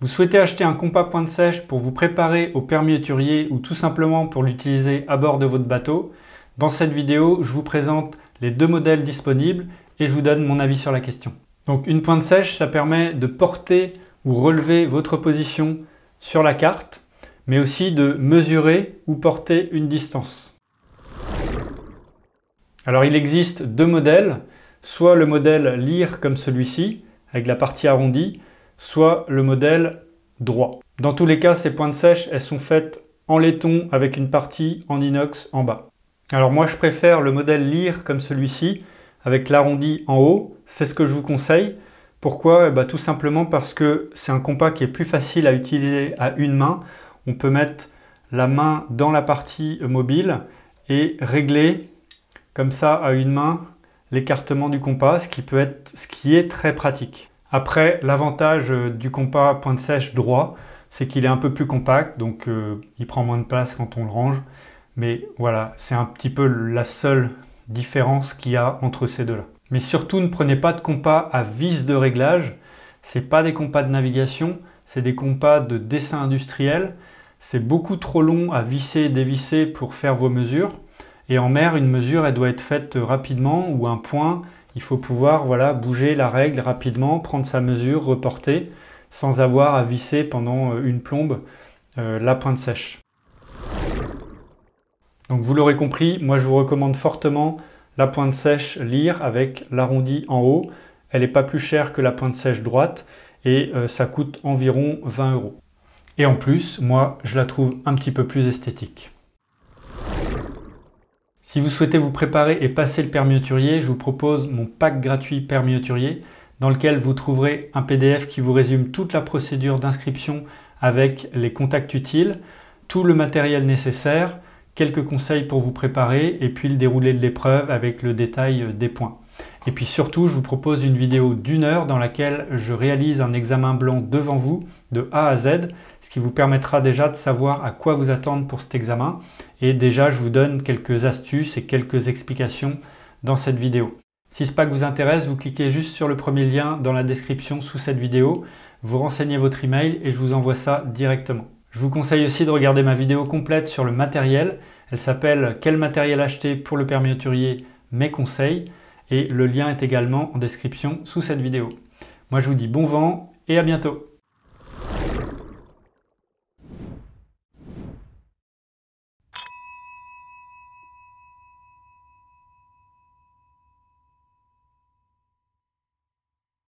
Vous souhaitez acheter un compas pointe sèche pour vous préparer au permis hauturier ou tout simplement pour l'utiliser à bord de votre bateau? Dans cette vidéo, je vous présente les deux modèles disponibles et je vous donne mon avis sur la question. Donc une pointe sèche, ça permet de porter ou relever votre position sur la carte, mais aussi de mesurer ou porter une distance. Alors il existe deux modèles, soit le modèle lyre comme celui-ci, avec la partie arrondie, soit le modèle droit. Dans tous les cas, ces pointes sèches, elles sont faites en laiton avec une partie en inox en bas. Alors moi, je préfère le modèle lyre comme celui-ci, avec l'arrondi en haut. C'est ce que je vous conseille. Pourquoi? Tout simplement parce que c'est un compas qui est plus facile à utiliser à une main. On peut mettre la main dans la partie mobile et régler comme ça à une main l'écartement du compas, ce qui est très pratique. Après, l'avantage du compas pointe sèche droit, c'est qu'il est un peu plus compact, donc il prend moins de place quand on le range. Mais voilà, c'est un petit peu la seule différence qu'il y a entre ces deux-là. Mais surtout, ne prenez pas de compas à vis de réglage. C'est pas des compas de navigation, c'est des compas de dessin industriel. C'est beaucoup trop long à visser et dévisser pour faire vos mesures. Et en mer, une mesure, elle doit être faite rapidement ou un point. Il faut pouvoir bouger la règle rapidement, prendre sa mesure, reporter, sans avoir à visser pendant une plombe la pointe sèche. Donc vous l'aurez compris, moi je vous recommande fortement la pointe sèche lyre avec l'arrondi en haut. Elle n'est pas plus chère que la pointe sèche droite et ça coûte environ 20 €. Et en plus, moi je la trouve un petit peu plus esthétique. Si vous souhaitez vous préparer et passer le permis hauturier, je vous propose mon pack gratuit permis hauturier dans lequel vous trouverez un PDF qui vous résume toute la procédure d'inscription avec les contacts utiles, tout le matériel nécessaire, quelques conseils pour vous préparer et puis le déroulé de l'épreuve avec le détail des points. Et puis surtout, je vous propose une vidéo d'1 heure dans laquelle je réalise un examen blanc devant vous de A à Z, ce qui vous permettra déjà de savoir à quoi vous attendre pour cet examen. Et déjà, je vous donne quelques astuces et quelques explications dans cette vidéo. Si ce pack vous intéresse, vous cliquez juste sur le premier lien dans la description sous cette vidéo, vous renseignez votre email et je vous envoie ça directement. Je vous conseille aussi de regarder ma vidéo complète sur le matériel. Elle s'appelle « Quel matériel acheter pour le permis hauturier? Mes conseils » et le lien est également en description sous cette vidéo. Moi je vous dis bon vent et à bientôt.